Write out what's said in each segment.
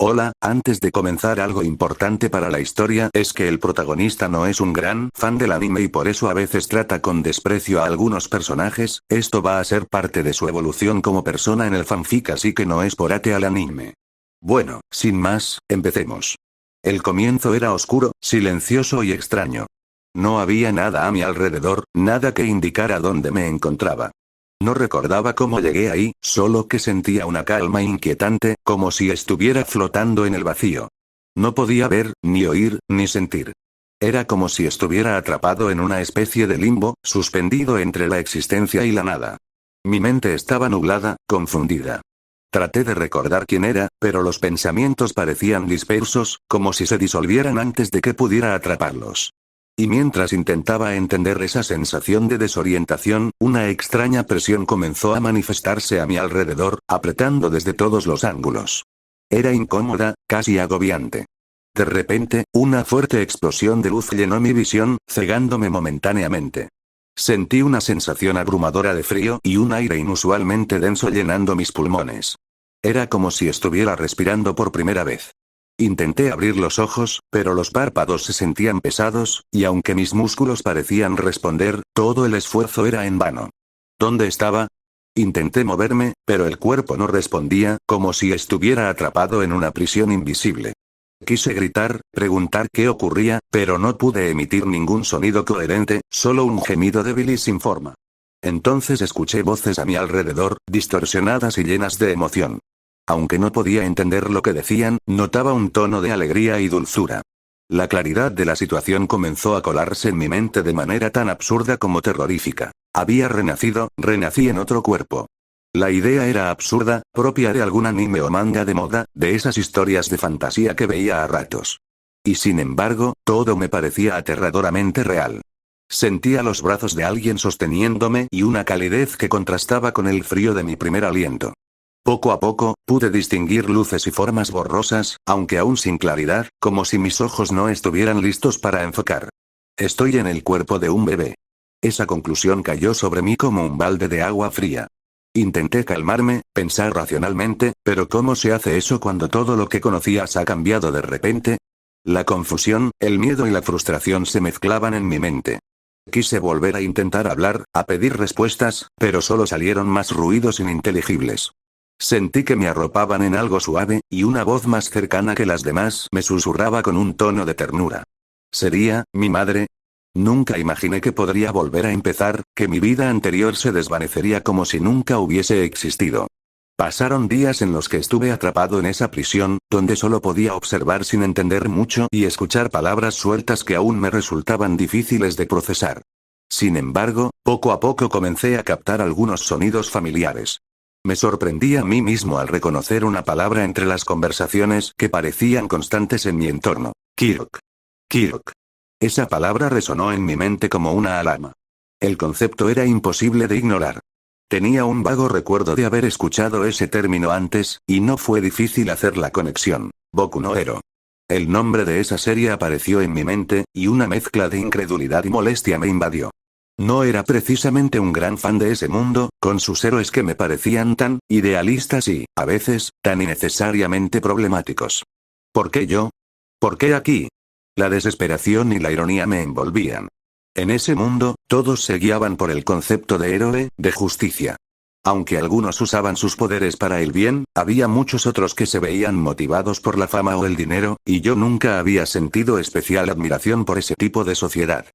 Hola, antes de comenzar, algo importante para la historia es que el protagonista no es un gran fan del anime y por eso a veces trata con desprecio a algunos personajes. Esto va a ser parte de su evolución como persona en el fanfic, así que no es por ate al anime. Bueno, sin más, empecemos. El comienzo era oscuro, silencioso y extraño. No había nada a mi alrededor, nada que indicara dónde me encontraba. No recordaba cómo llegué ahí, solo que sentía una calma inquietante, como si estuviera flotando en el vacío. No podía ver, ni oír, ni sentir. Era como si estuviera atrapado en una especie de limbo, suspendido entre la existencia y la nada. Mi mente estaba nublada, confundida. Traté de recordar quién era, pero los pensamientos parecían dispersos, como si se disolvieran antes de que pudiera atraparlos. Y mientras intentaba entender esa sensación de desorientación, una extraña presión comenzó a manifestarse a mi alrededor, apretando desde todos los ángulos. Era incómoda, casi agobiante. De repente, una fuerte explosión de luz llenó mi visión, cegándome momentáneamente. Sentí una sensación abrumadora de frío y un aire inusualmente denso llenando mis pulmones. Era como si estuviera respirando por primera vez. Intenté abrir los ojos, pero los párpados se sentían pesados, y aunque mis músculos parecían responder, todo el esfuerzo era en vano. ¿Dónde estaba? Intenté moverme, pero el cuerpo no respondía, como si estuviera atrapado en una prisión invisible. Quise gritar, preguntar qué ocurría, pero no pude emitir ningún sonido coherente, solo un gemido débil y sin forma. Entonces escuché voces a mi alrededor, distorsionadas y llenas de emoción. Aunque no podía entender lo que decían, notaba un tono de alegría y dulzura. La claridad de la situación comenzó a colarse en mi mente de manera tan absurda como terrorífica. Había renacido, renací en otro cuerpo. La idea era absurda, propia de algún anime o manga de moda, de esas historias de fantasía que veía a ratos. Y sin embargo, todo me parecía aterradoramente real. Sentía los brazos de alguien sosteniéndome y una calidez que contrastaba con el frío de mi primer aliento. Poco a poco, pude distinguir luces y formas borrosas, aunque aún sin claridad, como si mis ojos no estuvieran listos para enfocar. Estoy en el cuerpo de un bebé. Esa conclusión cayó sobre mí como un balde de agua fría. Intenté calmarme, pensar racionalmente, pero ¿cómo se hace eso cuando todo lo que conocías ha cambiado de repente? La confusión, el miedo y la frustración se mezclaban en mi mente. Quise volver a intentar hablar, a pedir respuestas, pero solo salieron más ruidos ininteligibles. Sentí que me arropaban en algo suave, y una voz más cercana que las demás me susurraba con un tono de ternura. ¿Sería mi madre? Nunca imaginé que podría volver a empezar, que mi vida anterior se desvanecería como si nunca hubiese existido. Pasaron días en los que estuve atrapado en esa prisión, donde solo podía observar sin entender mucho y escuchar palabras sueltas que aún me resultaban difíciles de procesar. Sin embargo, poco a poco comencé a captar algunos sonidos familiares. Me sorprendí a mí mismo al reconocer una palabra entre las conversaciones que parecían constantes en mi entorno. Kirok. Kirok. Esa palabra resonó en mi mente como una alarma. El concepto era imposible de ignorar. Tenía un vago recuerdo de haber escuchado ese término antes, y no fue difícil hacer la conexión. Boku no Hero. El nombre de esa serie apareció en mi mente, y una mezcla de incredulidad y molestia me invadió. No era precisamente un gran fan de ese mundo, con sus héroes que me parecían tan idealistas y, a veces, tan innecesariamente problemáticos. ¿Por qué yo? ¿Por qué aquí? La desesperación y la ironía me envolvían. En ese mundo, todos se guiaban por el concepto de héroe, de justicia. Aunque algunos usaban sus poderes para el bien, había muchos otros que se veían motivados por la fama o el dinero, y yo nunca había sentido especial admiración por ese tipo de sociedad.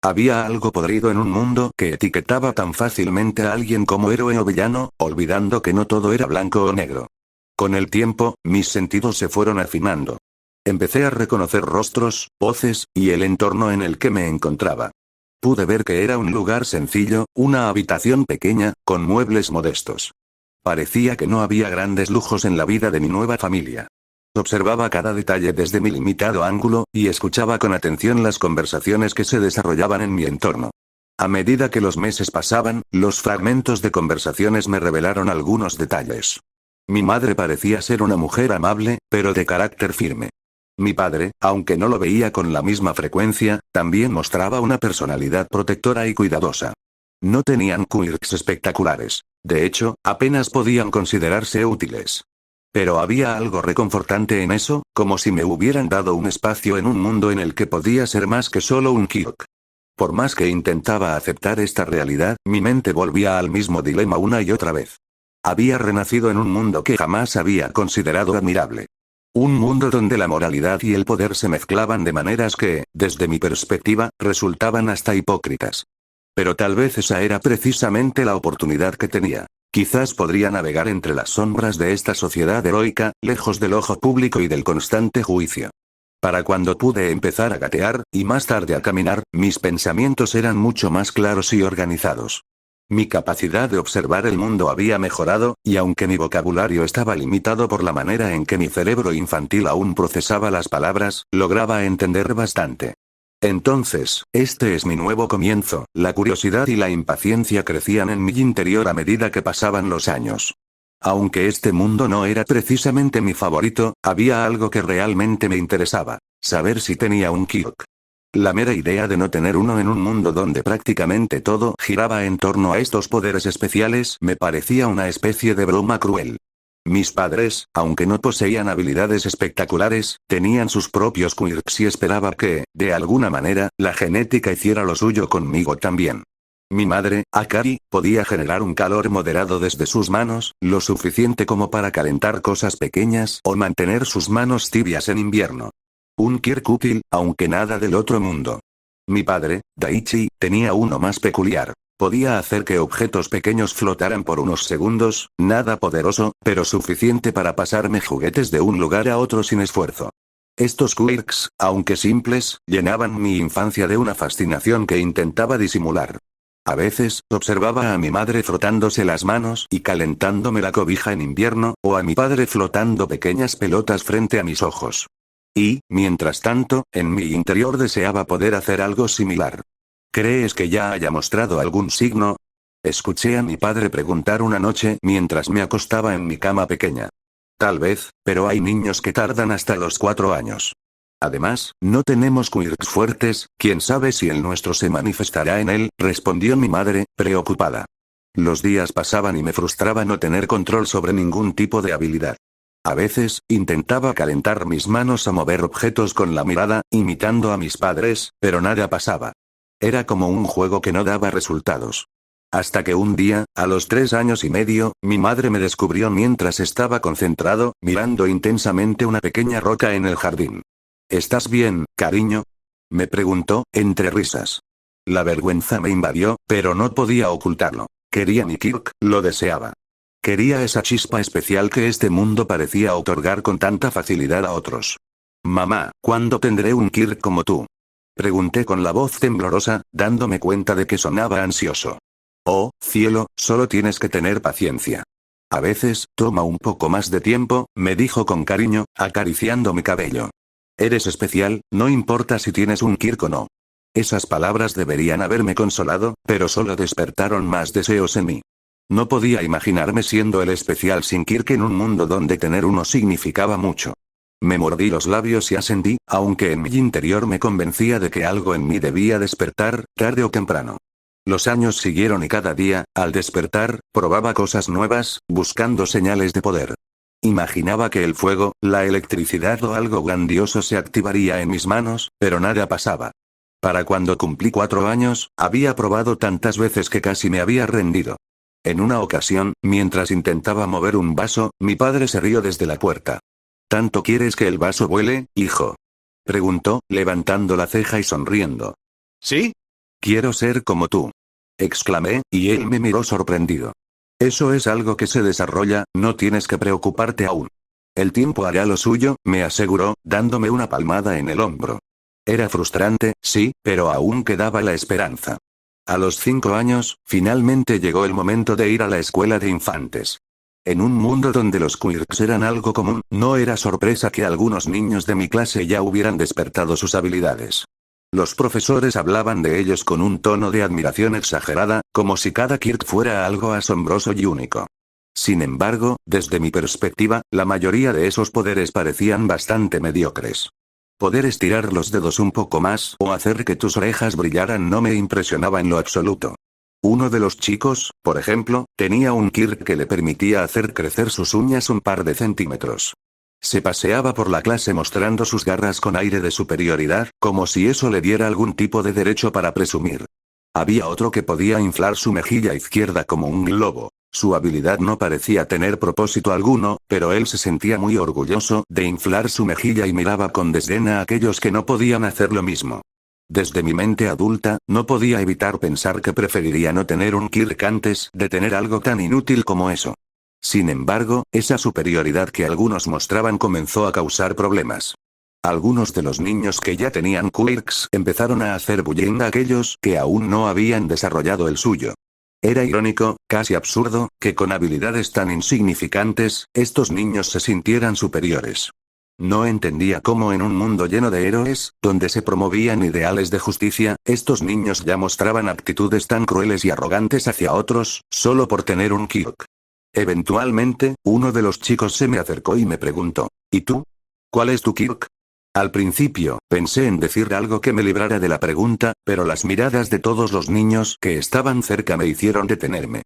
Había algo podrido en un mundo que etiquetaba tan fácilmente a alguien como héroe o villano, olvidando que no todo era blanco o negro. Con el tiempo, mis sentidos se fueron afinando. Empecé a reconocer rostros, voces, y el entorno en el que me encontraba. Pude ver que era un lugar sencillo, una habitación pequeña, con muebles modestos. Parecía que no había grandes lujos en la vida de mi nueva familia. Observaba cada detalle desde mi limitado ángulo, y escuchaba con atención las conversaciones que se desarrollaban en mi entorno. A medida que los meses pasaban, los fragmentos de conversaciones me revelaron algunos detalles. Mi madre parecía ser una mujer amable, pero de carácter firme. Mi padre, aunque no lo veía con la misma frecuencia, también mostraba una personalidad protectora y cuidadosa. No tenían quirks espectaculares. De hecho, apenas podían considerarse útiles. Pero había algo reconfortante en eso, como si me hubieran dado un espacio en un mundo en el que podía ser más que solo un Kirk. Por más que intentaba aceptar esta realidad, mi mente volvía al mismo dilema una y otra vez. Había renacido en un mundo que jamás había considerado admirable. Un mundo donde la moralidad y el poder se mezclaban de maneras que, desde mi perspectiva, resultaban hasta hipócritas. Pero tal vez esa era precisamente la oportunidad que tenía. Quizás podría navegar entre las sombras de esta sociedad heroica, lejos del ojo público y del constante juicio. Para cuando pude empezar a gatear, y más tarde a caminar, mis pensamientos eran mucho más claros y organizados. Mi capacidad de observar el mundo había mejorado, y aunque mi vocabulario estaba limitado por la manera en que mi cerebro infantil aún procesaba las palabras, lograba entender bastante. Entonces, este es mi nuevo comienzo. La curiosidad y la impaciencia crecían en mi interior a medida que pasaban los años. Aunque este mundo no era precisamente mi favorito, había algo que realmente me interesaba: saber si tenía un Kirk. La mera idea de no tener uno en un mundo donde prácticamente todo giraba en torno a estos poderes especiales me parecía una especie de broma cruel. Mis padres, aunque no poseían habilidades espectaculares, tenían sus propios quirks y esperaba que, de alguna manera, la genética hiciera lo suyo conmigo también. Mi madre, Akari, podía generar un calor moderado desde sus manos, lo suficiente como para calentar cosas pequeñas o mantener sus manos tibias en invierno. Un Kirk útil, aunque nada del otro mundo. Mi padre, Daichi, tenía uno más peculiar. Podía hacer que objetos pequeños flotaran por unos segundos, nada poderoso, pero suficiente para pasarme juguetes de un lugar a otro sin esfuerzo. Estos quirks, aunque simples, llenaban mi infancia de una fascinación que intentaba disimular. A veces, observaba a mi madre frotándose las manos y calentándome la cobija en invierno, o a mi padre flotando pequeñas pelotas frente a mis ojos. Y, mientras tanto, en mi interior deseaba poder hacer algo similar. ¿Crees que ya haya mostrado algún signo? Escuché a mi padre preguntar una noche mientras me acostaba en mi cama pequeña. Tal vez, pero hay niños que tardan hasta los 4 años. Además, no tenemos quirks fuertes, quién sabe si el nuestro se manifestará en él, respondió mi madre, preocupada. Los días pasaban y me frustraba no tener control sobre ningún tipo de habilidad. A veces, intentaba calentar mis manos a mover objetos con la mirada, imitando a mis padres, pero nada pasaba. Era como un juego que no daba resultados. Hasta que un día, a los 3 años y medio, mi madre me descubrió mientras estaba concentrado, mirando intensamente una pequeña roca en el jardín. ¿Estás bien, cariño?, me preguntó, entre risas. La vergüenza me invadió, pero no podía ocultarlo. Quería mi Kirk, lo deseaba. Quería esa chispa especial que este mundo parecía otorgar con tanta facilidad a otros. Mamá, ¿cuándo tendré un Kirk como tú?, pregunté con la voz temblorosa, dándome cuenta de que sonaba ansioso. Oh, cielo, solo tienes que tener paciencia. A veces, toma un poco más de tiempo, me dijo con cariño, acariciando mi cabello. Eres especial, no importa si tienes un Kirk o no. Esas palabras deberían haberme consolado, pero solo despertaron más deseos en mí. No podía imaginarme siendo el especial sin Kirk en un mundo donde tener uno significaba mucho. Me mordí los labios y asentí, aunque en mi interior me convencía de que algo en mí debía despertar, tarde o temprano. Los años siguieron y cada día, al despertar, probaba cosas nuevas, buscando señales de poder. Imaginaba que el fuego, la electricidad o algo grandioso se activaría en mis manos, pero nada pasaba. Para cuando cumplí 4 años, había probado tantas veces que casi me había rendido. En una ocasión, mientras intentaba mover un vaso, mi padre se rió desde la puerta. ¿Tanto quieres que el vaso vuele, hijo?, preguntó, levantando la ceja y sonriendo. ¿Sí? Quiero ser como tú, exclamé, y él me miró sorprendido. Eso es algo que se desarrolla, no tienes que preocuparte aún. El tiempo hará lo suyo, me aseguró, dándome una palmada en el hombro. Era frustrante, sí, pero aún quedaba la esperanza. A los 5 años, finalmente llegó el momento de ir a la escuela de infantes. En un mundo donde los quirks eran algo común, no era sorpresa que algunos niños de mi clase ya hubieran despertado sus habilidades. Los profesores hablaban de ellos con un tono de admiración exagerada, como si cada Kirk fuera algo asombroso y único. Sin embargo, desde mi perspectiva, la mayoría de esos poderes parecían bastante mediocres. Poder estirar los dedos un poco más o hacer que tus orejas brillaran no me impresionaba en lo absoluto. Uno de los chicos, por ejemplo, tenía un Kirk que le permitía hacer crecer sus uñas un par de centímetros. Se paseaba por la clase mostrando sus garras con aire de superioridad, como si eso le diera algún tipo de derecho para presumir. Había otro que podía inflar su mejilla izquierda como un globo. Su habilidad no parecía tener propósito alguno, pero él se sentía muy orgulloso de inflar su mejilla y miraba con desdén a aquellos que no podían hacer lo mismo. Desde mi mente adulta, no podía evitar pensar que preferiría no tener un Kirk antes de tener algo tan inútil como eso. Sin embargo, esa superioridad que algunos mostraban comenzó a causar problemas. Algunos de los niños que ya tenían quirks empezaron a hacer bullying a aquellos que aún no habían desarrollado el suyo. Era irónico, casi absurdo, que con habilidades tan insignificantes, estos niños se sintieran superiores. No entendía cómo en un mundo lleno de héroes, donde se promovían ideales de justicia, estos niños ya mostraban actitudes tan crueles y arrogantes hacia otros, solo por tener un Kirk. Eventualmente, uno de los chicos se me acercó y me preguntó, ¿y tú? ¿Cuál es tu Kirk? Al principio, pensé en decir algo que me librara de la pregunta, pero las miradas de todos los niños que estaban cerca me hicieron detenerme.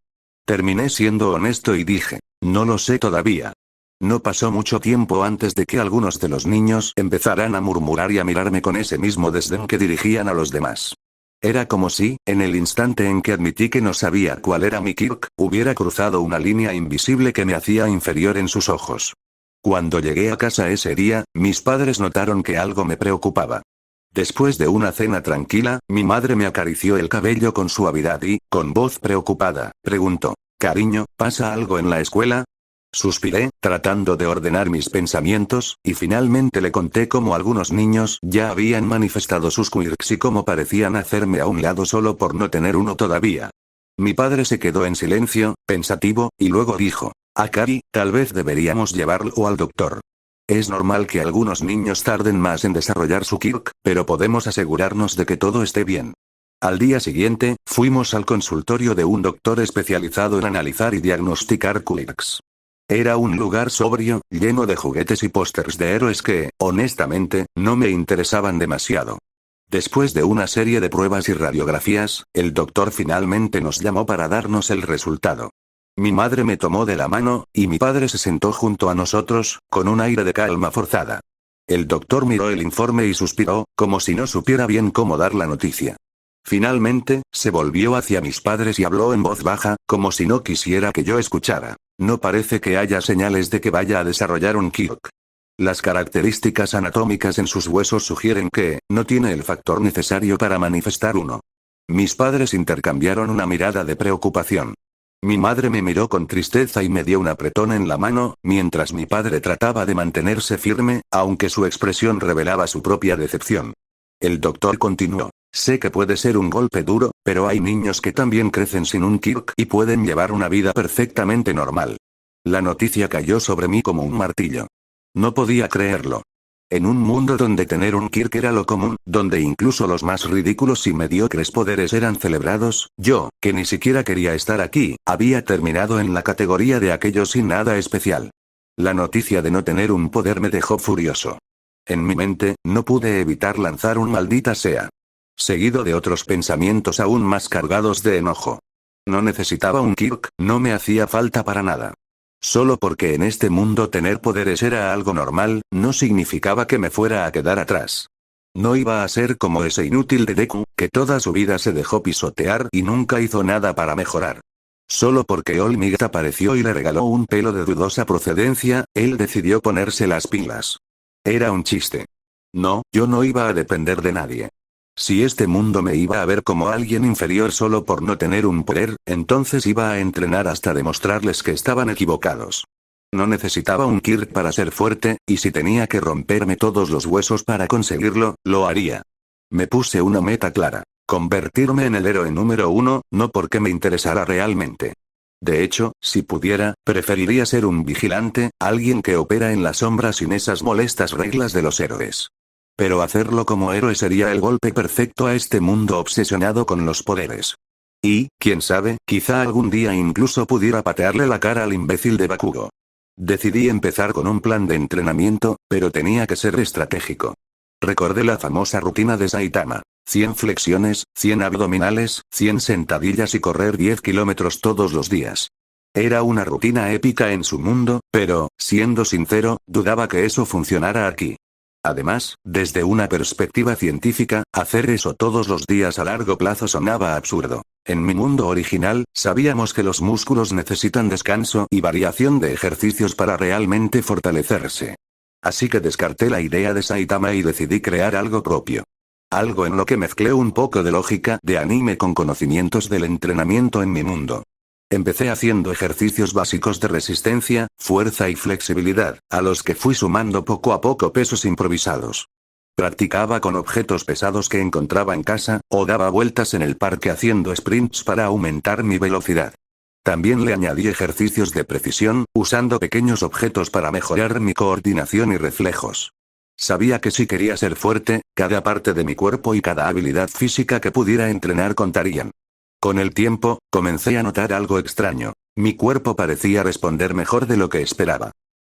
Terminé siendo honesto y dije, no lo sé todavía. No pasó mucho tiempo antes de que algunos de los niños empezaran a murmurar y a mirarme con ese mismo desdén que dirigían a los demás. Era como si, en el instante en que admití que no sabía cuál era mi Kirk, hubiera cruzado una línea invisible que me hacía inferior en sus ojos. Cuando llegué a casa ese día, mis padres notaron que algo me preocupaba. Después de una cena tranquila, mi madre me acarició el cabello con suavidad y, con voz preocupada, preguntó, «Cariño, ¿pasa algo en la escuela?» Suspiré, tratando de ordenar mis pensamientos, y finalmente le conté cómo algunos niños ya habían manifestado sus quirks y cómo parecían hacerme a un lado solo por no tener uno todavía. Mi padre se quedó en silencio, pensativo, y luego dijo, «Akari, tal vez deberíamos llevarlo al doctor. Es normal que algunos niños tarden más en desarrollar su Kirk, pero podemos asegurarnos de que todo esté bien». Al día siguiente, fuimos al consultorio de un doctor especializado en analizar y diagnosticar quirks. Era un lugar sobrio, lleno de juguetes y pósters de héroes que, honestamente, no me interesaban demasiado. Después de una serie de pruebas y radiografías, el doctor finalmente nos llamó para darnos el resultado. Mi madre me tomó de la mano, y mi padre se sentó junto a nosotros, con un aire de calma forzada. El doctor miró el informe y suspiró, como si no supiera bien cómo dar la noticia. Finalmente, se volvió hacia mis padres y habló en voz baja, como si no quisiera que yo escuchara. No parece que haya señales de que vaya a desarrollar un Kirk. Las características anatómicas en sus huesos sugieren que, no tiene el factor necesario para manifestar uno. Mis padres intercambiaron una mirada de preocupación. Mi madre me miró con tristeza y me dio un apretón en la mano, mientras mi padre trataba de mantenerse firme, aunque su expresión revelaba su propia decepción. El doctor continuó. Sé que puede ser un golpe duro, pero hay niños que también crecen sin un Kirk y pueden llevar una vida perfectamente normal. La noticia cayó sobre mí como un martillo. No podía creerlo. En un mundo donde tener un Kirk era lo común, donde incluso los más ridículos y mediocres poderes eran celebrados, yo, que ni siquiera quería estar aquí, había terminado en la categoría de aquellos sin nada especial. La noticia de no tener un poder me dejó furioso. En mi mente, no pude evitar lanzar un maldita sea. Seguido de otros pensamientos aún más cargados de enojo. No necesitaba un Kirk, no me hacía falta para nada. Solo porque en este mundo tener poderes era algo normal, no significaba que me fuera a quedar atrás. No iba a ser como ese inútil de Deku, que toda su vida se dejó pisotear y nunca hizo nada para mejorar. Solo porque Olmigt apareció y le regaló un pelo de dudosa procedencia, él decidió ponerse las pilas. Era un chiste. No, yo no iba a depender de nadie. Si este mundo me iba a ver como alguien inferior solo por no tener un poder, entonces iba a entrenar hasta demostrarles que estaban equivocados. No necesitaba un Kirk para ser fuerte, y si tenía que romperme todos los huesos para conseguirlo, lo haría. Me puse una meta clara. Convertirme en el héroe número 1, no porque me interesara realmente. De hecho, si pudiera, preferiría ser un vigilante, alguien que opera en la sombra sin esas molestas reglas de los héroes. Pero hacerlo como héroe sería el golpe perfecto a este mundo obsesionado con los poderes. Y, quién sabe, quizá algún día incluso pudiera patearle la cara al imbécil de Bakugo. Decidí empezar con un plan de entrenamiento, pero tenía que ser estratégico. Recordé la famosa rutina de Saitama. 100 flexiones, 100 abdominales, 100 sentadillas y correr 10 kilómetros todos los días. Era una rutina épica en su mundo, pero, siendo sincero, dudaba que eso funcionara aquí. Además, desde una perspectiva científica, hacer eso todos los días a largo plazo sonaba absurdo. En mi mundo original, sabíamos que los músculos necesitan descanso y variación de ejercicios para realmente fortalecerse. Así que descarté la idea de Saitama y decidí crear algo propio. Algo en lo que mezclé un poco de lógica de anime con conocimientos del entrenamiento en mi mundo. Empecé haciendo ejercicios básicos de resistencia, fuerza y flexibilidad, a los que fui sumando poco a poco pesos improvisados. Practicaba con objetos pesados que encontraba en casa, o daba vueltas en el parque haciendo sprints para aumentar mi velocidad. También le añadí ejercicios de precisión, usando pequeños objetos para mejorar mi coordinación y reflejos. Sabía que si quería ser fuerte, cada parte de mi cuerpo y cada habilidad física que pudiera entrenar contarían. Con el tiempo, comencé a notar algo extraño. Mi cuerpo parecía responder mejor de lo que esperaba.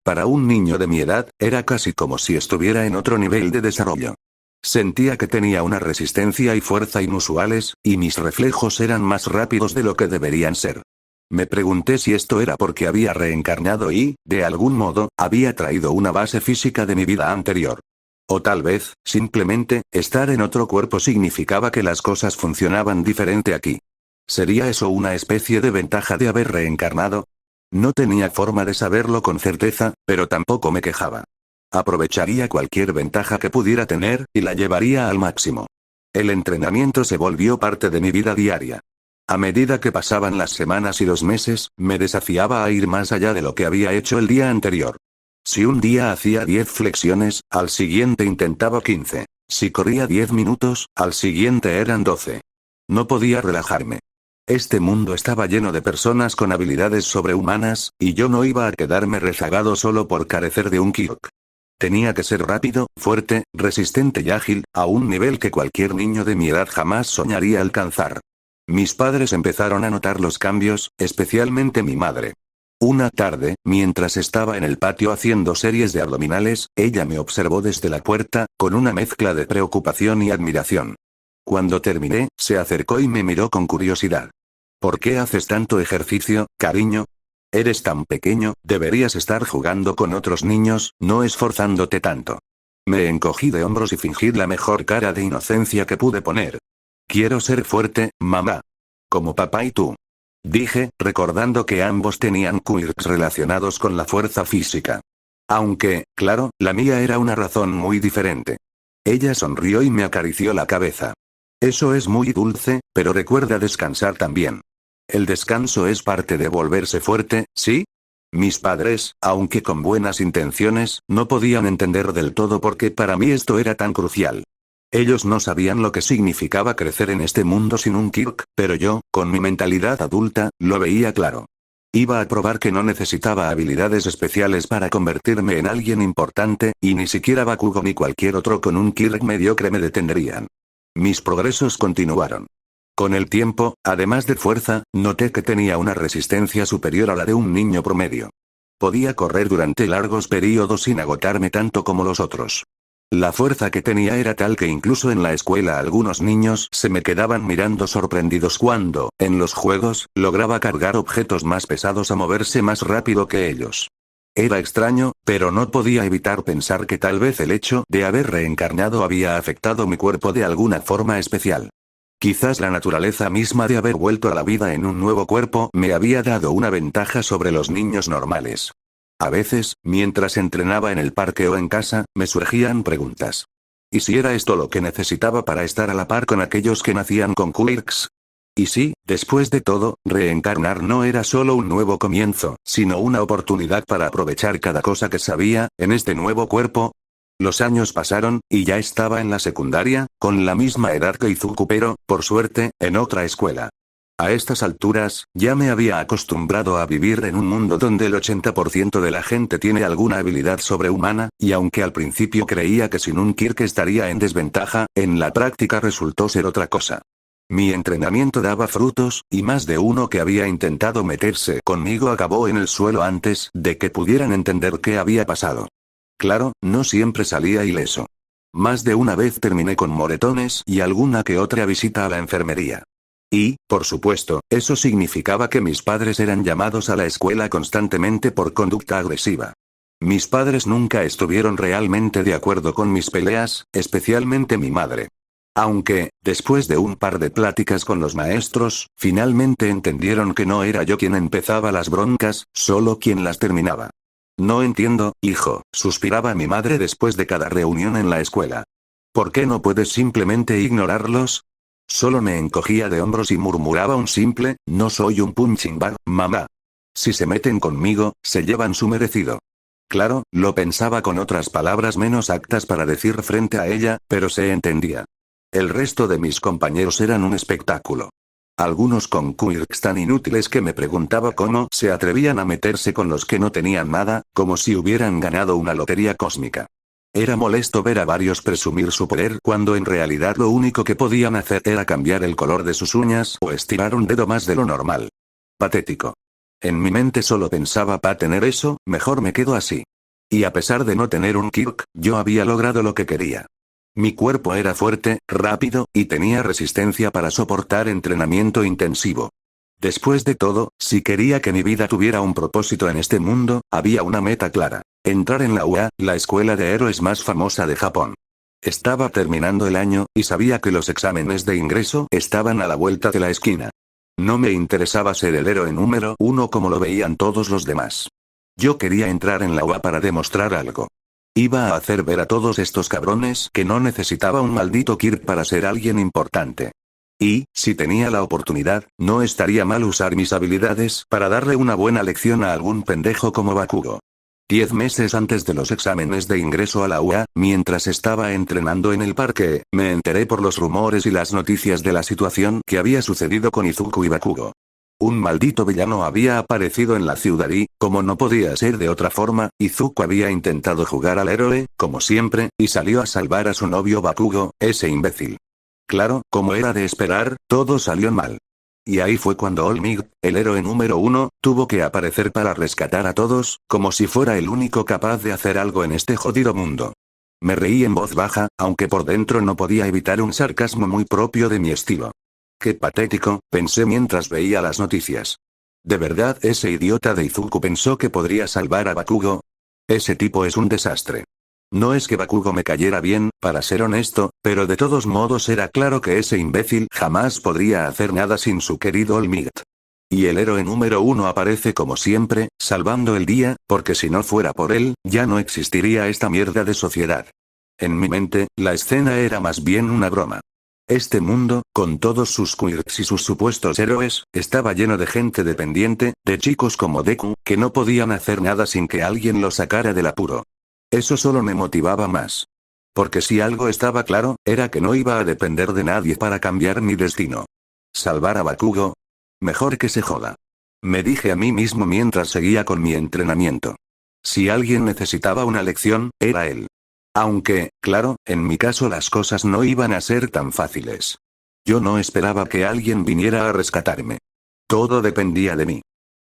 Para un niño de mi edad, era casi como si estuviera en otro nivel de desarrollo. Sentía que tenía una resistencia y fuerza inusuales, y mis reflejos eran más rápidos de lo que deberían ser. Me pregunté si esto era porque había reencarnado y, de algún modo, había traído una base física de mi vida anterior. O tal vez, simplemente, estar en otro cuerpo significaba que las cosas funcionaban diferente aquí. ¿Sería eso una especie de ventaja de haber reencarnado? No tenía forma de saberlo con certeza, pero tampoco me quejaba. Aprovecharía cualquier ventaja que pudiera tener, y la llevaría al máximo. El entrenamiento se volvió parte de mi vida diaria. A medida que pasaban las semanas y los meses, me desafiaba a ir más allá de lo que había hecho el día anterior. Si un día hacía 10 flexiones, al siguiente intentaba 15. Si corría 10 minutos, al siguiente eran 12. No podía relajarme. Este mundo estaba lleno de personas con habilidades sobrehumanas, y yo no iba a quedarme rezagado solo por carecer de un Kyok. Tenía que ser rápido, fuerte, resistente y ágil, a un nivel que cualquier niño de mi edad jamás soñaría alcanzar. Mis padres empezaron a notar los cambios, especialmente mi madre. Una tarde, mientras estaba en el patio haciendo series de abdominales, ella me observó desde la puerta, con una mezcla de preocupación y admiración. Cuando terminé, se acercó y me miró con curiosidad. ¿Por qué haces tanto ejercicio, cariño? Eres tan pequeño, deberías estar jugando con otros niños, no esforzándote tanto. Me encogí de hombros y fingí la mejor cara de inocencia que pude poner. Quiero ser fuerte, mamá. Como papá y tú. Dije, recordando que ambos tenían quirks relacionados con la fuerza física. Aunque, claro, la mía era una razón muy diferente. Ella sonrió y me acarició la cabeza. Eso es muy dulce, pero recuerda descansar también. El descanso es parte de volverse fuerte, ¿sí? Mis padres, aunque con buenas intenciones, no podían entender del todo por qué para mí esto era tan crucial. Ellos no sabían lo que significaba crecer en este mundo sin un Kirk, pero yo, con mi mentalidad adulta, lo veía claro. Iba a probar que no necesitaba habilidades especiales para convertirme en alguien importante, y ni siquiera Bakugo ni cualquier otro con un Kirk mediocre me detendrían. Mis progresos continuaron. Con el tiempo, además de fuerza, noté que tenía una resistencia superior a la de un niño promedio. Podía correr durante largos periodos sin agotarme tanto como los otros. La fuerza que tenía era tal que incluso en la escuela algunos niños se me quedaban mirando sorprendidos cuando, en los juegos, lograba cargar objetos más pesados o moverse más rápido que ellos. Era extraño, pero no podía evitar pensar que tal vez el hecho de haber reencarnado había afectado mi cuerpo de alguna forma especial. Quizás la naturaleza misma de haber vuelto a la vida en un nuevo cuerpo me había dado una ventaja sobre los niños normales. A veces, mientras entrenaba en el parque o en casa, me surgían preguntas. ¿Y si era esto lo que necesitaba para estar a la par con aquellos que nacían con quirks? Y si, después de todo, reencarnar no era solo un nuevo comienzo, sino una oportunidad para aprovechar cada cosa que sabía, en este nuevo cuerpo. Los años pasaron, y ya estaba en la secundaria, con la misma edad que Izuku pero, por suerte, en otra escuela. A estas alturas, ya me había acostumbrado a vivir en un mundo donde el 80% de la gente tiene alguna habilidad sobrehumana, y aunque al principio creía que sin un Kirk estaría en desventaja, en la práctica resultó ser otra cosa. Mi entrenamiento daba frutos, y más de uno que había intentado meterse conmigo acabó en el suelo antes de que pudieran entender qué había pasado. Claro, no siempre salía ileso. Más de una vez terminé con moretones y alguna que otra visita a la enfermería. Y, por supuesto, eso significaba que mis padres eran llamados a la escuela constantemente por conducta agresiva. Mis padres nunca estuvieron realmente de acuerdo con mis peleas, especialmente mi madre. Aunque, después de un par de pláticas con los maestros, finalmente entendieron que no era yo quien empezaba las broncas, solo quien las terminaba. No entiendo, hijo, suspiraba mi madre después de cada reunión en la escuela. ¿Por qué no puedes simplemente ignorarlos? Solo me encogía de hombros y murmuraba un simple, no soy un punching bag, mamá. Si se meten conmigo, se llevan su merecido. Claro, lo pensaba con otras palabras menos aptas para decir frente a ella, pero se entendía. El resto de mis compañeros eran un espectáculo. Algunos con quirks tan inútiles que me preguntaba cómo se atrevían a meterse con los que no tenían nada, como si hubieran ganado una lotería cósmica. Era molesto ver a varios presumir su poder cuando en realidad lo único que podían hacer era cambiar el color de sus uñas o estirar un dedo más de lo normal. Patético. En mi mente solo pensaba, para tener eso, mejor me quedo así. Y a pesar de no tener un quirk, yo había logrado lo que quería. Mi cuerpo era fuerte, rápido, y tenía resistencia para soportar entrenamiento intensivo. Después de todo, si quería que mi vida tuviera un propósito en este mundo, había una meta clara. Entrar en la UA, la escuela de héroes más famosa de Japón. Estaba terminando el año, y sabía que los exámenes de ingreso estaban a la vuelta de la esquina. No me interesaba ser el héroe número 1 como lo veían todos los demás. Yo quería entrar en la UA para demostrar algo. Iba a hacer ver a todos estos cabrones que no necesitaba un maldito Kirk para ser alguien importante. Y, si tenía la oportunidad, no estaría mal usar mis habilidades para darle una buena lección a algún pendejo como Bakugo. 10 meses antes de los exámenes de ingreso a la UA, mientras estaba entrenando en el parque, me enteré por los rumores y las noticias de la situación que había sucedido con Izuku y Bakugo. Un maldito villano había aparecido en la ciudad y, como no podía ser de otra forma, Izuku había intentado jugar al héroe, como siempre, y salió a salvar a su novio Bakugo, ese imbécil. Claro, como era de esperar, todo salió mal. Y ahí fue cuando All Might, el héroe número 1, tuvo que aparecer para rescatar a todos, como si fuera el único capaz de hacer algo en este jodido mundo. Me reí en voz baja, aunque por dentro no podía evitar un sarcasmo muy propio de mi estilo. Qué patético, pensé mientras veía las noticias. ¿De verdad ese idiota de Izuku pensó que podría salvar a Bakugo? Ese tipo es un desastre. No es que Bakugo me cayera bien, para ser honesto, pero de todos modos era claro que ese imbécil jamás podría hacer nada sin su querido All Might. Y el héroe número 1 aparece como siempre, salvando el día, porque si no fuera por él, ya no existiría esta mierda de sociedad. En mi mente, la escena era más bien una broma. Este mundo, con todos sus quirks y sus supuestos héroes, estaba lleno de gente dependiente, de chicos como Deku, que no podían hacer nada sin que alguien los sacara del apuro. Eso solo me motivaba más. Porque si algo estaba claro, era que no iba a depender de nadie para cambiar mi destino. ¿Salvar a Bakugo? Mejor que se joda. Me dije a mí mismo mientras seguía con mi entrenamiento. Si alguien necesitaba una lección, era él. Aunque, claro, en mi caso las cosas no iban a ser tan fáciles. Yo no esperaba que alguien viniera a rescatarme. Todo dependía de mí.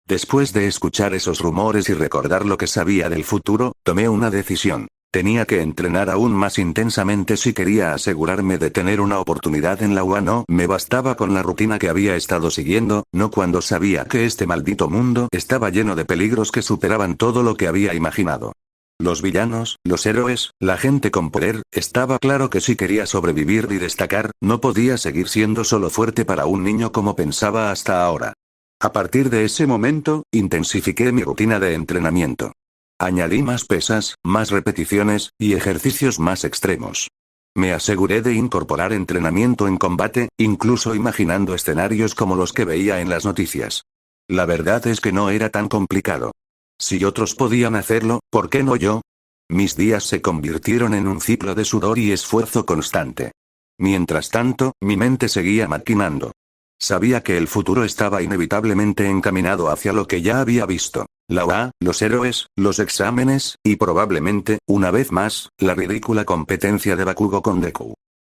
Después de escuchar esos rumores y recordar lo que sabía del futuro, tomé una decisión. Tenía que entrenar aún más intensamente si quería asegurarme de tener una oportunidad en la UA. No me bastaba con la rutina que había estado siguiendo, no cuando sabía que este maldito mundo estaba lleno de peligros que superaban todo lo que había imaginado. Los villanos, los héroes, la gente con poder, estaba claro que si quería sobrevivir y destacar, no podía seguir siendo solo fuerte para un niño como pensaba hasta ahora. A partir de ese momento, intensifiqué mi rutina de entrenamiento. Añadí más pesas, más repeticiones, y ejercicios más extremos. Me aseguré de incorporar entrenamiento en combate, incluso imaginando escenarios como los que veía en las noticias. La verdad es que no era tan complicado. Si otros podían hacerlo, ¿por qué no yo? Mis días se convirtieron en un ciclo de sudor y esfuerzo constante. Mientras tanto, mi mente seguía maquinando. Sabía que el futuro estaba inevitablemente encaminado hacia lo que ya había visto. La UA, los héroes, los exámenes, y probablemente, una vez más, la ridícula competencia de Bakugo con Deku.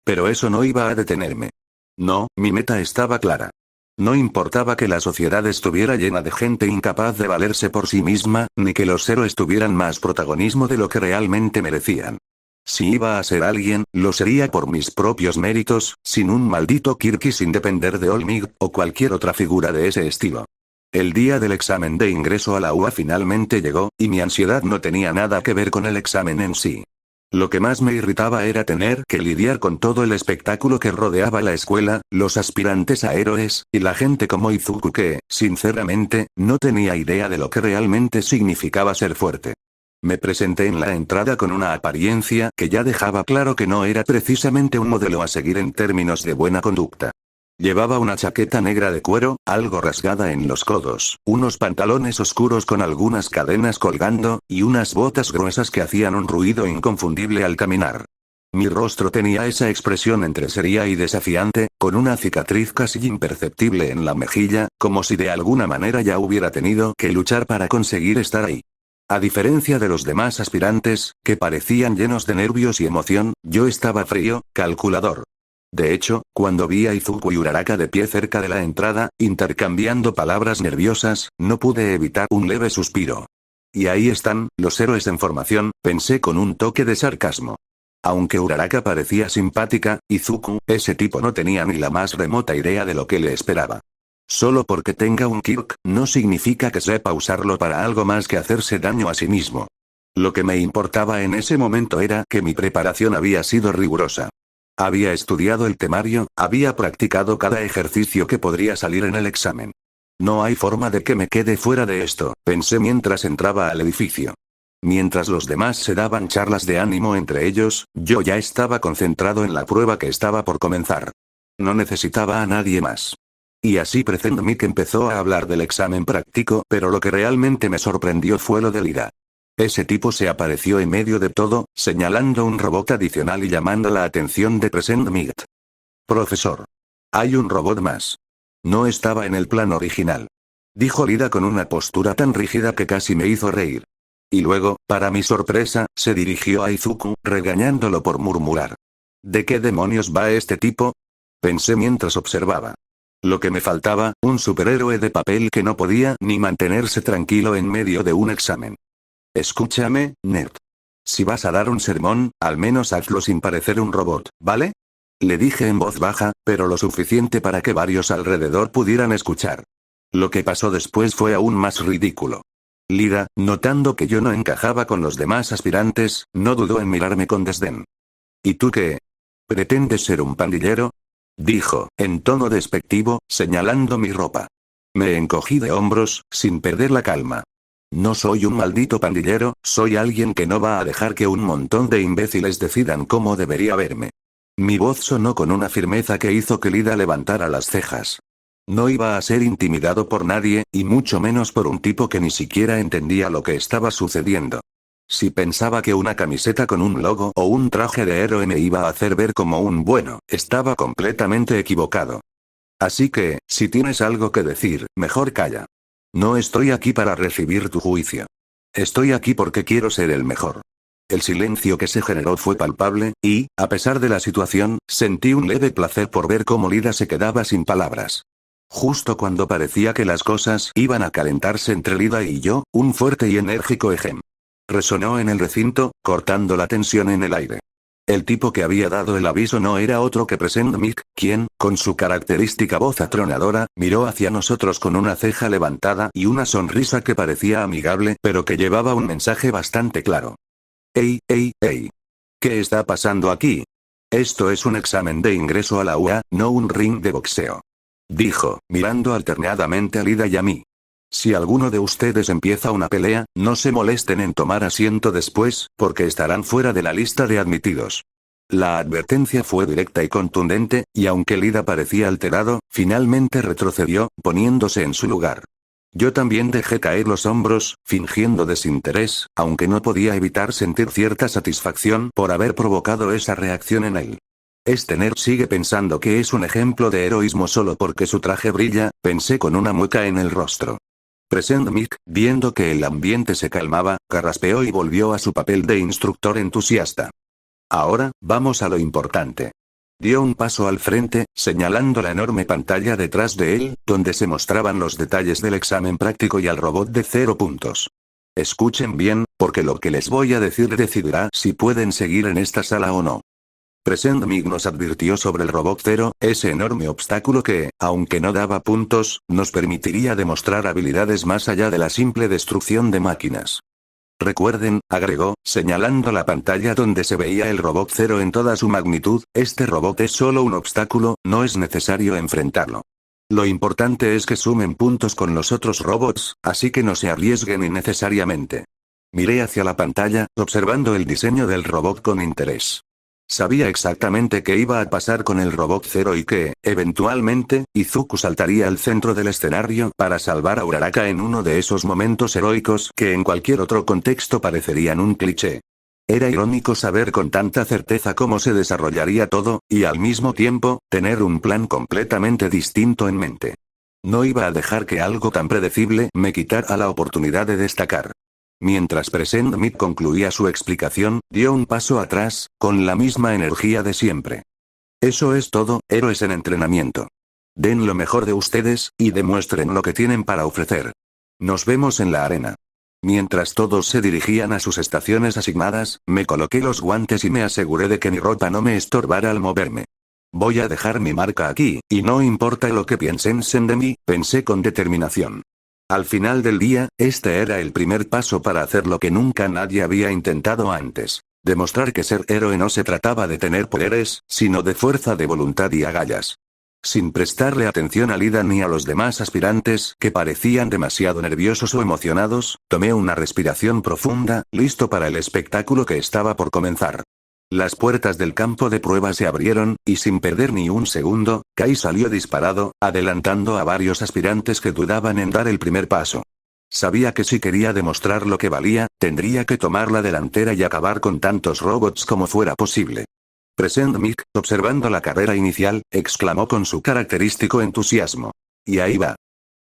Pero eso no iba a detenerme. No, mi meta estaba clara. No importaba que la sociedad estuviera llena de gente incapaz de valerse por sí misma, ni que los héroes tuvieran más protagonismo de lo que realmente merecían. Si iba a ser alguien, lo sería por mis propios méritos, sin un maldito Kirk y sin depender de Olmig, o cualquier otra figura de ese estilo. El día del examen de ingreso a la UA finalmente llegó, y mi ansiedad no tenía nada que ver con el examen en sí. Lo que más me irritaba era tener que lidiar con todo el espectáculo que rodeaba la escuela, los aspirantes a héroes, y la gente como Izuku que, sinceramente, no tenía idea de lo que realmente significaba ser fuerte. Me presenté en la entrada con una apariencia que ya dejaba claro que no era precisamente un modelo a seguir en términos de buena conducta. Llevaba una chaqueta negra de cuero, algo rasgada en los codos, unos pantalones oscuros con algunas cadenas colgando, y unas botas gruesas que hacían un ruido inconfundible al caminar. Mi rostro tenía esa expresión entre seria y desafiante, con una cicatriz casi imperceptible en la mejilla, como si de alguna manera ya hubiera tenido que luchar para conseguir estar ahí. A diferencia de los demás aspirantes, que parecían llenos de nervios y emoción, yo estaba frío, calculador. De hecho, cuando vi a Izuku y Uraraka de pie cerca de la entrada, intercambiando palabras nerviosas, no pude evitar un leve suspiro. Y ahí están, los héroes en formación, pensé con un toque de sarcasmo. Aunque Uraraka parecía simpática, Izuku, ese tipo no tenía ni la más remota idea de lo que le esperaba. Solo porque tenga un Kirk, no significa que sepa usarlo para algo más que hacerse daño a sí mismo. Lo que me importaba en ese momento era que mi preparación había sido rigurosa. Había estudiado el temario, había practicado cada ejercicio que podría salir en el examen. No hay forma de que me quede fuera de esto, pensé mientras entraba al edificio. Mientras los demás se daban charlas de ánimo entre ellos, yo ya estaba concentrado en la prueba que estaba por comenzar. No necesitaba a nadie más. Y así Prezenmik empezó a hablar del examen práctico, pero lo que realmente me sorprendió fue lo de Lida. Ese tipo se apareció en medio de todo, señalando un robot adicional y llamando la atención de Prezenmik. Profesor. Hay un robot más. No estaba en el plan original. Dijo Lida con una postura tan rígida que casi me hizo reír. Y luego, para mi sorpresa, se dirigió a Izuku, regañándolo por murmurar. ¿De qué demonios va este tipo? Pensé mientras observaba. Lo que me faltaba, un superhéroe de papel que no podía ni mantenerse tranquilo en medio de un examen. Escúchame, nerd. Si vas a dar un sermón, al menos hazlo sin parecer un robot, ¿vale? Le dije en voz baja, pero lo suficiente para que varios alrededor pudieran escuchar. Lo que pasó después fue aún más ridículo. Lida, notando que yo no encajaba con los demás aspirantes, no dudó en mirarme con desdén. ¿Y tú qué? ¿Pretendes ser un pandillero? Dijo, en tono despectivo, señalando mi ropa. Me encogí de hombros, sin perder la calma. No soy un maldito pandillero, soy alguien que no va a dejar que un montón de imbéciles decidan cómo debería verme. Mi voz sonó con una firmeza que hizo que Lida levantara las cejas. No iba a ser intimidado por nadie, y mucho menos por un tipo que ni siquiera entendía lo que estaba sucediendo. Si pensaba que una camiseta con un logo o un traje de héroe me iba a hacer ver como un bueno, estaba completamente equivocado. Así que, si tienes algo que decir, mejor calla. No estoy aquí para recibir tu juicio. Estoy aquí porque quiero ser el mejor. El silencio que se generó fue palpable, y, a pesar de la situación, sentí un leve placer por ver cómo Lida se quedaba sin palabras. Justo cuando parecía que las cosas iban a calentarse entre Lida y yo, un fuerte y enérgico ejem resonó en el recinto, cortando la tensión en el aire. El tipo que había dado el aviso no era otro que Prezenmik, quien, con su característica voz atronadora, miró hacia nosotros con una ceja levantada y una sonrisa que parecía amigable, pero que llevaba un mensaje bastante claro. ¡Ey, ey, ey! ¿Qué está pasando aquí? Esto es un examen de ingreso a la UA, no un ring de boxeo. Dijo, mirando alternadamente a Lida y a mí. Si alguno de ustedes empieza una pelea, no se molesten en tomar asiento después, porque estarán fuera de la lista de admitidos. La advertencia fue directa y contundente, y aunque Lida parecía alterado, finalmente retrocedió, poniéndose en su lugar. Yo también dejé caer los hombros, fingiendo desinterés, aunque no podía evitar sentir cierta satisfacción por haber provocado esa reacción en él. Este nerd sigue pensando que es un ejemplo de heroísmo solo porque su traje brilla, pensé con una mueca en el rostro. Prezenmik, viendo que el ambiente se calmaba, carraspeó y volvió a su papel de instructor entusiasta. Ahora, vamos a lo importante. Dio un paso al frente, señalando la enorme pantalla detrás de él, donde se mostraban los detalles del examen práctico y al robot de 0 puntos. Escuchen bien, porque lo que les voy a decir decidirá si pueden seguir en esta sala o no. Present Mig nos advirtió sobre el robot Zero, ese enorme obstáculo que, aunque no daba puntos, nos permitiría demostrar habilidades más allá de la simple destrucción de máquinas. Recuerden, agregó, señalando la pantalla donde se veía el robot Zero en toda su magnitud, este robot es solo un obstáculo, no es necesario enfrentarlo. Lo importante es que sumen puntos con los otros robots, así que no se arriesguen innecesariamente. Miré hacia la pantalla, observando el diseño del robot con interés. Sabía exactamente qué iba a pasar con el robot Zero y que, eventualmente, Izuku saltaría al centro del escenario para salvar a Uraraka en uno de esos momentos heroicos que en cualquier otro contexto parecerían un cliché. Era irónico saber con tanta certeza cómo se desarrollaría todo, y al mismo tiempo, tener un plan completamente distinto en mente. No iba a dejar que algo tan predecible me quitara la oportunidad de destacar. Mientras Present Mid concluía su explicación, dio un paso atrás, con la misma energía de siempre. Eso es todo, héroes en entrenamiento. Den lo mejor de ustedes, y demuestren lo que tienen para ofrecer. Nos vemos en la arena. Mientras todos se dirigían a sus estaciones asignadas, me coloqué los guantes y me aseguré de que mi ropa no me estorbara al moverme. Voy a dejar mi marca aquí, y no importa lo que piensen de mí, pensé con determinación. Al final del día, este era el primer paso para hacer lo que nunca nadie había intentado antes. Demostrar que ser héroe no se trataba de tener poderes, sino de fuerza de voluntad y agallas. Sin prestarle atención a Lida ni a los demás aspirantes, que parecían demasiado nerviosos o emocionados, tomé una respiración profunda, listo para el espectáculo que estaba por comenzar. Las puertas del campo de pruebas se abrieron, y sin perder ni un segundo, Kai salió disparado, adelantando a varios aspirantes que dudaban en dar el primer paso. Sabía que si quería demostrar lo que valía, tendría que tomar la delantera y acabar con tantos robots como fuera posible. Present Mic, observando la carrera inicial, exclamó con su característico entusiasmo. Y ahí va.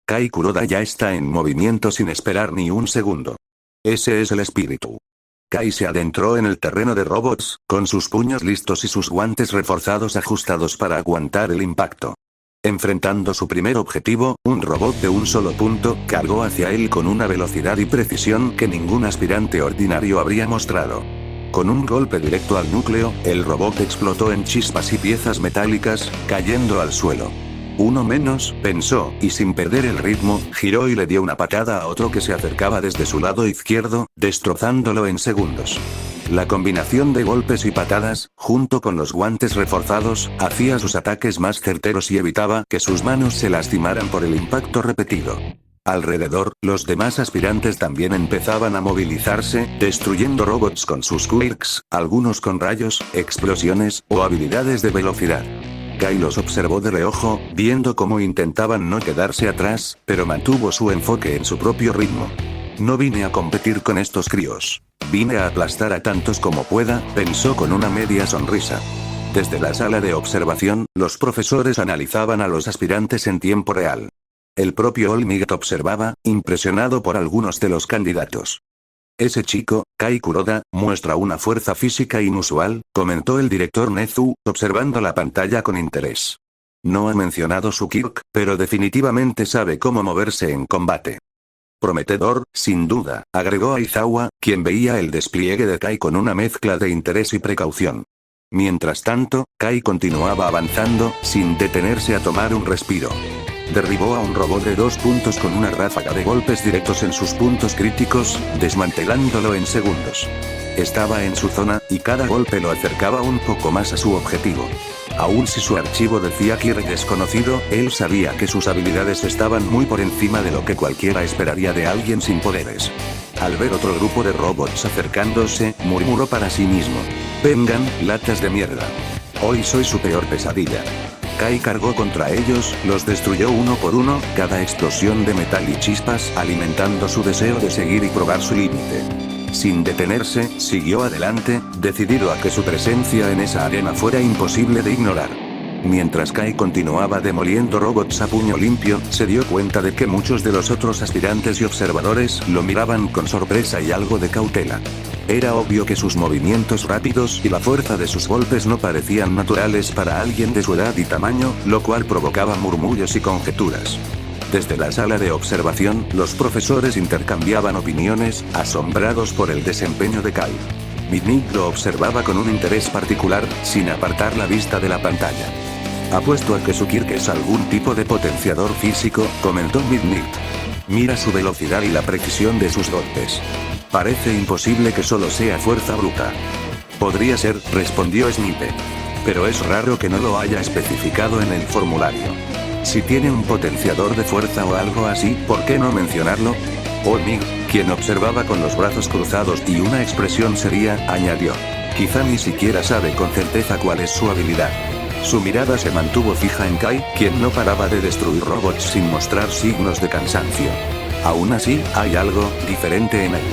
Kai Kuroda ya está en movimiento sin esperar ni un segundo. Ese es el espíritu. Kai se adentró en el terreno de robots, con sus puños listos y sus guantes reforzados ajustados para aguantar el impacto. Enfrentando su primer objetivo, un robot de un solo punto, cargó hacia él con una velocidad y precisión que ningún aspirante ordinario habría mostrado. Con un golpe directo al núcleo, el robot explotó en chispas y piezas metálicas, cayendo al suelo. Uno menos, pensó, y sin perder el ritmo, giró y le dio una patada a otro que se acercaba desde su lado izquierdo, destrozándolo en segundos. La combinación de golpes y patadas, junto con los guantes reforzados, hacía sus ataques más certeros y evitaba que sus manos se lastimaran por el impacto repetido. Alrededor, los demás aspirantes también empezaban a movilizarse, destruyendo robots con sus quirks, algunos con rayos, explosiones, o habilidades de velocidad. Kai los observó de reojo, viendo cómo intentaban no quedarse atrás, pero mantuvo su enfoque en su propio ritmo. No vine a competir con estos críos. Vine a aplastar a tantos como pueda, pensó con una media sonrisa. Desde la sala de observación, los profesores analizaban a los aspirantes en tiempo real. El propio Olmigat observaba, impresionado por algunos de los candidatos. Ese chico, Kai Kuroda, muestra una fuerza física inusual, comentó el director Nezu, observando la pantalla con interés. No ha mencionado su quirk, pero definitivamente sabe cómo moverse en combate. Prometedor, sin duda, agregó Aizawa, quien veía el despliegue de Kai con una mezcla de interés y precaución. Mientras tanto, Kai continuaba avanzando, sin detenerse a tomar un respiro. Derribó a un robot de 2 puntos con una ráfaga de golpes directos en sus puntos críticos, desmantelándolo en segundos. Estaba en su zona, y cada golpe lo acercaba un poco más a su objetivo. Aun si su archivo decía Kirk desconocido, él sabía que sus habilidades estaban muy por encima de lo que cualquiera esperaría de alguien sin poderes. Al ver otro grupo de robots acercándose, murmuró para sí mismo. Vengan, latas de mierda. Hoy soy su peor pesadilla. Kai cargó contra ellos, los destruyó uno por uno, cada explosión de metal y chispas alimentando su deseo de seguir y probar su límite. Sin detenerse, siguió adelante, decidido a que su presencia en esa arena fuera imposible de ignorar. Mientras Kai continuaba demoliendo robots a puño limpio, se dio cuenta de que muchos de los otros aspirantes y observadores lo miraban con sorpresa y algo de cautela. Era obvio que sus movimientos rápidos y la fuerza de sus golpes no parecían naturales para alguien de su edad y tamaño, lo cual provocaba murmullos y conjeturas. Desde la sala de observación, los profesores intercambiaban opiniones, asombrados por el desempeño de Kai. Midnight lo observaba con un interés particular, sin apartar la vista de la pantalla. Apuesto a que su Kirk es algún tipo de potenciador físico, comentó Midnight. Mira su velocidad y la precisión de sus golpes. Parece imposible que solo sea fuerza bruta. Podría ser, respondió Snipe. Pero es raro que no lo haya especificado en el formulario. Si tiene un potenciador de fuerza o algo así, ¿por qué no mencionarlo? Mig, quien observaba con los brazos cruzados y una expresión seria, añadió. Quizá ni siquiera sabe con certeza cuál es su habilidad. Su mirada se mantuvo fija en Kai, quien no paraba de destruir robots sin mostrar signos de cansancio. Aún así, hay algo diferente en él.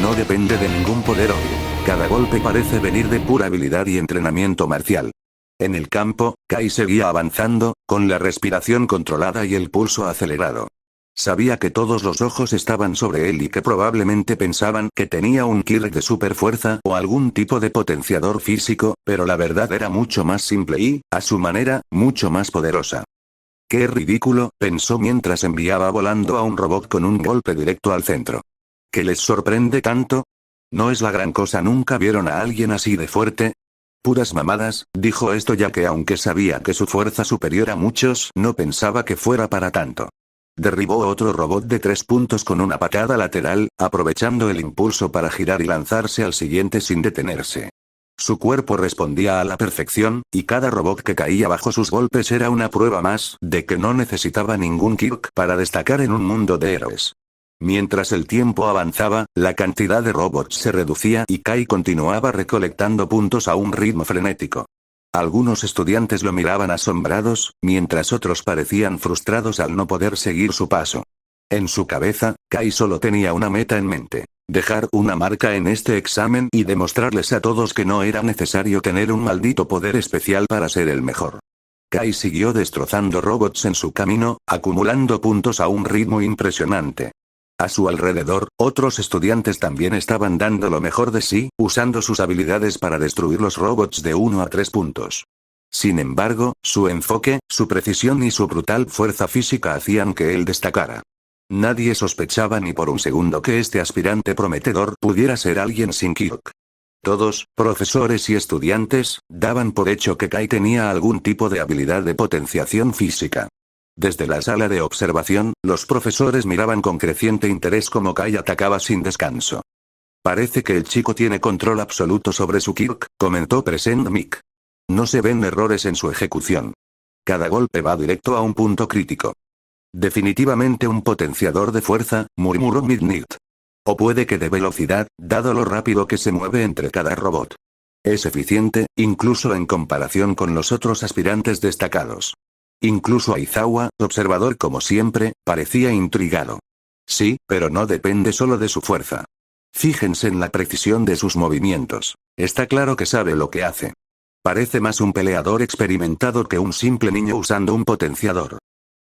No depende de ningún poder obvio. Cada golpe parece venir de pura habilidad y entrenamiento marcial. En el campo, Kai seguía avanzando, con la respiración controlada y el pulso acelerado. Sabía que todos los ojos estaban sobre él y que probablemente pensaban que tenía un Kirk de super fuerza o algún tipo de potenciador físico, pero la verdad era mucho más simple y, a su manera, mucho más poderosa. Qué ridículo, pensó mientras enviaba volando a un robot con un golpe directo al centro. ¿Qué les sorprende tanto? No es la gran cosa, ¿nunca vieron a alguien así de fuerte? Puras mamadas, dijo esto ya que aunque sabía que su fuerza superior a muchos, no pensaba que fuera para tanto. Derribó otro robot de 3 puntos con una patada lateral, aprovechando el impulso para girar y lanzarse al siguiente sin detenerse. Su cuerpo respondía a la perfección, y cada robot que caía bajo sus golpes era una prueba más de que no necesitaba ningún Kirk para destacar en un mundo de héroes. Mientras el tiempo avanzaba, la cantidad de robots se reducía y Kai continuaba recolectando puntos a un ritmo frenético. Algunos estudiantes lo miraban asombrados, mientras otros parecían frustrados al no poder seguir su paso. En su cabeza, Kai solo tenía una meta en mente: dejar una marca en este examen y demostrarles a todos que no era necesario tener un maldito poder especial para ser el mejor. Kai siguió destrozando robots en su camino, acumulando puntos a un ritmo impresionante. A su alrededor, otros estudiantes también estaban dando lo mejor de sí, usando sus habilidades para destruir los robots de 1 a 3 puntos. Sin embargo, su enfoque, su precisión y su brutal fuerza física hacían que él destacara. Nadie sospechaba ni por un segundo que este aspirante prometedor pudiera ser alguien sin Kirk. Todos, profesores y estudiantes, daban por hecho que Kai tenía algún tipo de habilidad de potenciación física. Desde la sala de observación, los profesores miraban con creciente interés cómo Kai atacaba sin descanso. Parece que el chico tiene control absoluto sobre su Kirk, comentó Present Mick. No se ven errores en su ejecución. Cada golpe va directo a un punto crítico. Definitivamente un potenciador de fuerza, murmuró Midnight. O puede que de velocidad, dado lo rápido que se mueve entre cada robot. Es eficiente, incluso en comparación con los otros aspirantes destacados. Incluso Aizawa, observador como siempre, parecía intrigado. Sí, pero no depende solo de su fuerza. Fíjense en la precisión de sus movimientos. Está claro que sabe lo que hace. Parece más un peleador experimentado que un simple niño usando un potenciador.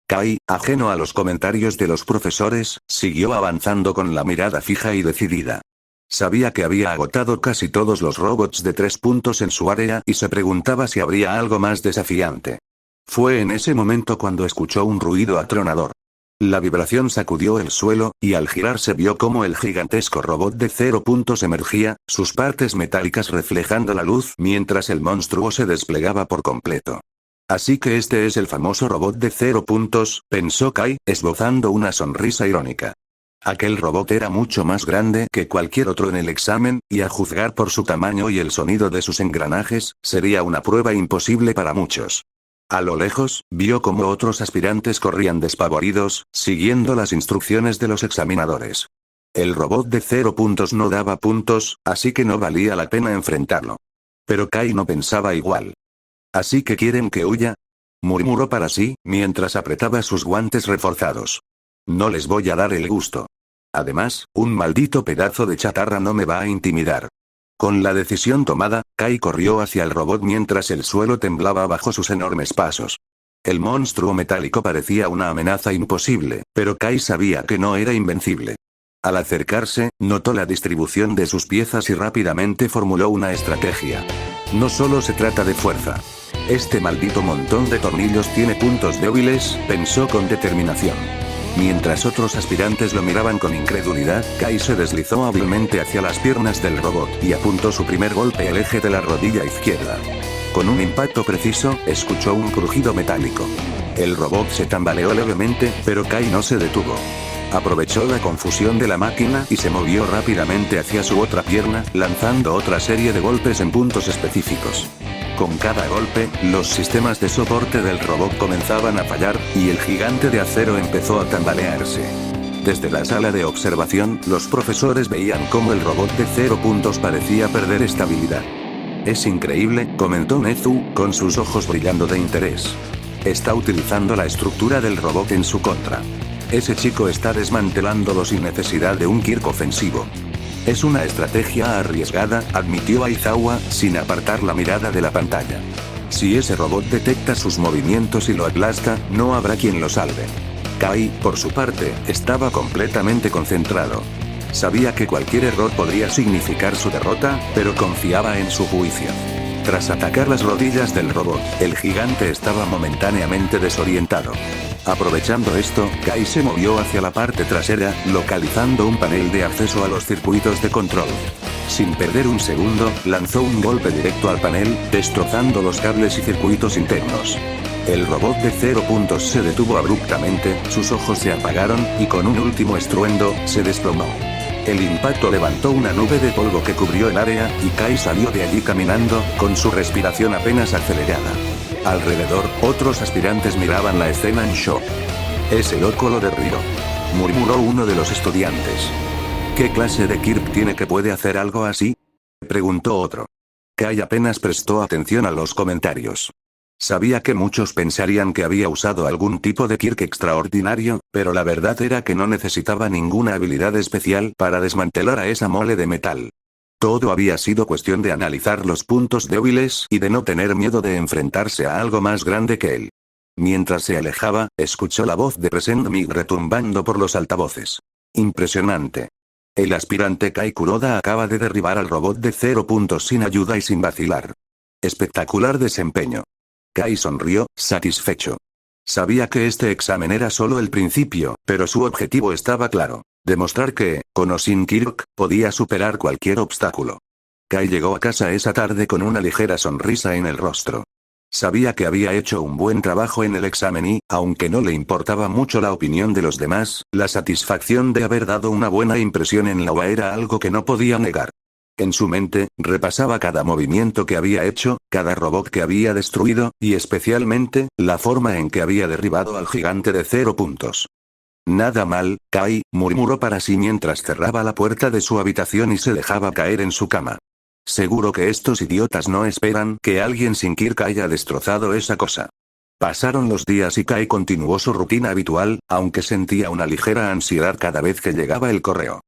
Kai, ajeno a los comentarios de los profesores, siguió avanzando con la mirada fija y decidida. Sabía que había agotado casi todos los robots de 3 puntos en su área y se preguntaba si habría algo más desafiante. Fue en ese momento cuando escuchó un ruido atronador. La vibración sacudió el suelo, y al girarse vio cómo el gigantesco robot de 0 puntos emergía, sus partes metálicas reflejando la luz mientras el monstruo se desplegaba por completo. Así que este es el famoso robot de 0 puntos, pensó Kai, esbozando una sonrisa irónica. Aquel robot era mucho más grande que cualquier otro en el examen, y a juzgar por su tamaño y el sonido de sus engranajes, sería una prueba imposible para muchos. A lo lejos, vio cómo otros aspirantes corrían despavoridos, siguiendo las instrucciones de los examinadores. El robot de 0 puntos no daba puntos, así que no valía la pena enfrentarlo. Pero Kai no pensaba igual. ¿Así que quieren que huya?, murmuró para sí, mientras apretaba sus guantes reforzados. No les voy a dar el gusto. Además, un maldito pedazo de chatarra no me va a intimidar. Con la decisión tomada, Kai corrió hacia el robot mientras el suelo temblaba bajo sus enormes pasos. El monstruo metálico parecía una amenaza imposible, pero Kai sabía que no era invencible. Al acercarse, notó la distribución de sus piezas y rápidamente formuló una estrategia. No solo se trata de fuerza. Este maldito montón de tornillos tiene puntos débiles, pensó con determinación. Mientras otros aspirantes lo miraban con incredulidad, Kai se deslizó hábilmente hacia las piernas del robot y apuntó su primer golpe al eje de la rodilla izquierda. Con un impacto preciso, escuchó un crujido metálico. El robot se tambaleó levemente, pero Kai no se detuvo. Aprovechó la confusión de la máquina y se movió rápidamente hacia su otra pierna, lanzando otra serie de golpes en puntos específicos. Con cada golpe, los sistemas de soporte del robot comenzaban a fallar, y el gigante de acero empezó a tambalearse. Desde la sala de observación, los profesores veían cómo el robot de 0 puntos parecía perder estabilidad. Es increíble, comentó Nezu, con sus ojos brillando de interés. Está utilizando la estructura del robot en su contra. Ese chico está desmantelándolo sin necesidad de un Kirk ofensivo. Es una estrategia arriesgada, admitió Aizawa, sin apartar la mirada de la pantalla. Si ese robot detecta sus movimientos y lo aplasta, no habrá quien lo salve. Kai, por su parte, estaba completamente concentrado. Sabía que cualquier error podría significar su derrota, pero confiaba en su juicio. Tras atacar las rodillas del robot, el gigante estaba momentáneamente desorientado. Aprovechando esto, Kai se movió hacia la parte trasera, localizando un panel de acceso a los circuitos de control. Sin perder un segundo, lanzó un golpe directo al panel, destrozando los cables y circuitos internos. El robot de 0 puntos se detuvo abruptamente, sus ojos se apagaron, y con un último estruendo, se desplomó. El impacto levantó una nube de polvo que cubrió el área, y Kai salió de allí caminando, con su respiración apenas acelerada. Alrededor, otros aspirantes miraban la escena en shock. «Ese loco lo derribó», murmuró uno de los estudiantes. «¿Qué clase de Kirk tiene que puede hacer algo así?», preguntó otro. Kai apenas prestó atención a los comentarios. Sabía que muchos pensarían que había usado algún tipo de Kirk extraordinario, pero la verdad era que no necesitaba ninguna habilidad especial para desmantelar a esa mole de metal. Todo había sido cuestión de analizar los puntos débiles y de no tener miedo de enfrentarse a algo más grande que él. Mientras se alejaba, escuchó la voz de Present Mig retumbando por los altavoces. Impresionante. El aspirante Kai Kuroda acaba de derribar al robot de 0 puntos sin ayuda y sin vacilar. Espectacular desempeño. Kai sonrió, satisfecho. Sabía que este examen era solo el principio, pero su objetivo estaba claro. Demostrar que, con o sin Kirk, podía superar cualquier obstáculo. Kai llegó a casa esa tarde con una ligera sonrisa en el rostro. Sabía que había hecho un buen trabajo en el examen y, aunque no le importaba mucho la opinión de los demás, la satisfacción de haber dado una buena impresión en la UA era algo que no podía negar. En su mente, repasaba cada movimiento que había hecho, cada robot que había destruido, y especialmente, la forma en que había derribado al gigante de 0 puntos. Nada mal, Kai, murmuró para sí mientras cerraba la puerta de su habitación y se dejaba caer en su cama. Seguro que estos idiotas no esperan que alguien sin Kirk haya destrozado esa cosa. Pasaron los días y Kai continuó su rutina habitual, aunque sentía una ligera ansiedad cada vez que llegaba el correo.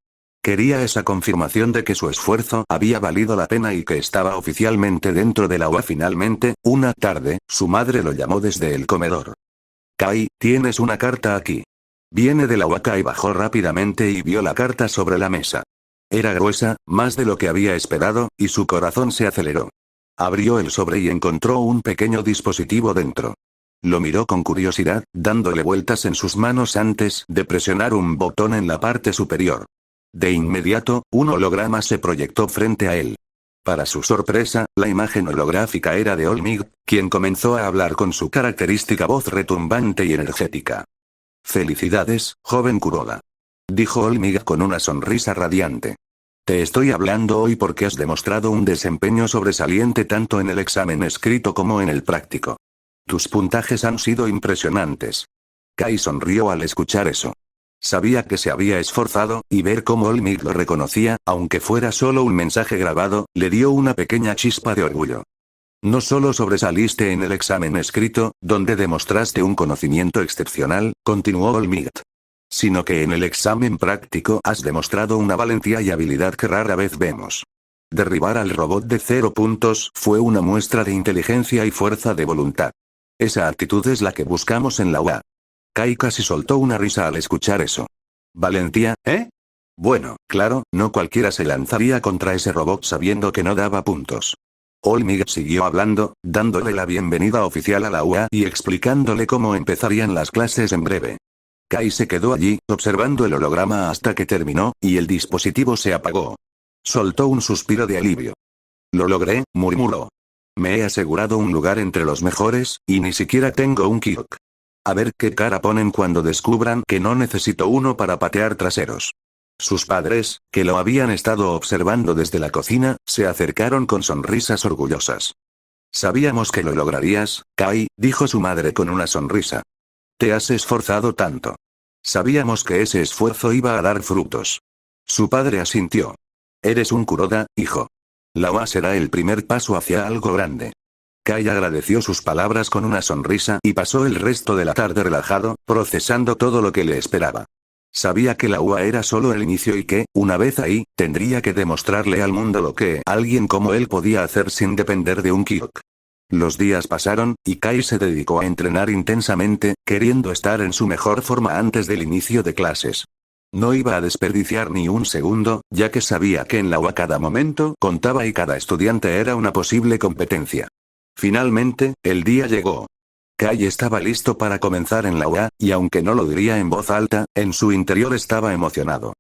Quería esa confirmación de que su esfuerzo había valido la pena y que estaba oficialmente dentro de la UA. Finalmente, una tarde, su madre lo llamó desde el comedor. «Kai, tienes una carta aquí». Viene de la UA. Kai bajó rápidamente y vio la carta sobre la mesa. Era gruesa, más de lo que había esperado, y su corazón se aceleró. Abrió el sobre y encontró un pequeño dispositivo dentro. Lo miró con curiosidad, dándole vueltas en sus manos antes de presionar un botón en la parte superior. De inmediato, un holograma se proyectó frente a él. Para su sorpresa, la imagen holográfica era de Olmig, quien comenzó a hablar con su característica voz retumbante y energética. «Felicidades, joven Kuroda», dijo Olmig con una sonrisa radiante. «Te estoy hablando hoy porque has demostrado un desempeño sobresaliente tanto en el examen escrito como en el práctico. Tus puntajes han sido impresionantes». Kai sonrió al escuchar eso. Sabía que se había esforzado, y ver cómo Olmig lo reconocía, aunque fuera solo un mensaje grabado, le dio una pequeña chispa de orgullo. «No solo sobresaliste en el examen escrito, donde demostraste un conocimiento excepcional», continuó Olmig, «sino que en el examen práctico has demostrado una valentía y habilidad que rara vez vemos. Derribar al robot de 0 puntos fue una muestra de inteligencia y fuerza de voluntad. Esa actitud es la que buscamos en la UA». Kai casi soltó una risa al escuchar eso. «¿Valentía, eh? Bueno, claro, no cualquiera se lanzaría contra ese robot sabiendo que no daba puntos. Olmig siguió hablando, dándole la bienvenida oficial a la UA y explicándole cómo empezarían las clases en breve. Kai se quedó allí, observando el holograma hasta que terminó, y el dispositivo se apagó. Soltó un suspiro de alivio. Lo logré, murmuró. Me he asegurado un lugar entre los mejores, y ni siquiera tengo un Kyok. A ver qué cara ponen cuando descubran que no necesito uno para patear traseros. Sus padres, que lo habían estado observando desde la cocina, se acercaron con sonrisas orgullosas. Sabíamos que lo lograrías, Kai, dijo su madre con una sonrisa. Te has esforzado tanto. Sabíamos que ese esfuerzo iba a dar frutos. Su padre asintió. Eres un Kuroda, hijo. La UA será el primer paso hacia algo grande. Kai agradeció sus palabras con una sonrisa y pasó el resto de la tarde relajado, procesando todo lo que le esperaba. Sabía que la UA era solo el inicio y que, una vez ahí, tendría que demostrarle al mundo lo que alguien como él podía hacer sin depender de un Kyok. Los días pasaron, y Kai se dedicó a entrenar intensamente, queriendo estar en su mejor forma antes del inicio de clases. No iba a desperdiciar ni un segundo, ya que sabía que en la UA cada momento contaba y cada estudiante era una posible competencia. Finalmente, el día llegó. Kai estaba listo para comenzar en la UA, y aunque no lo diría en voz alta, en su interior estaba emocionado.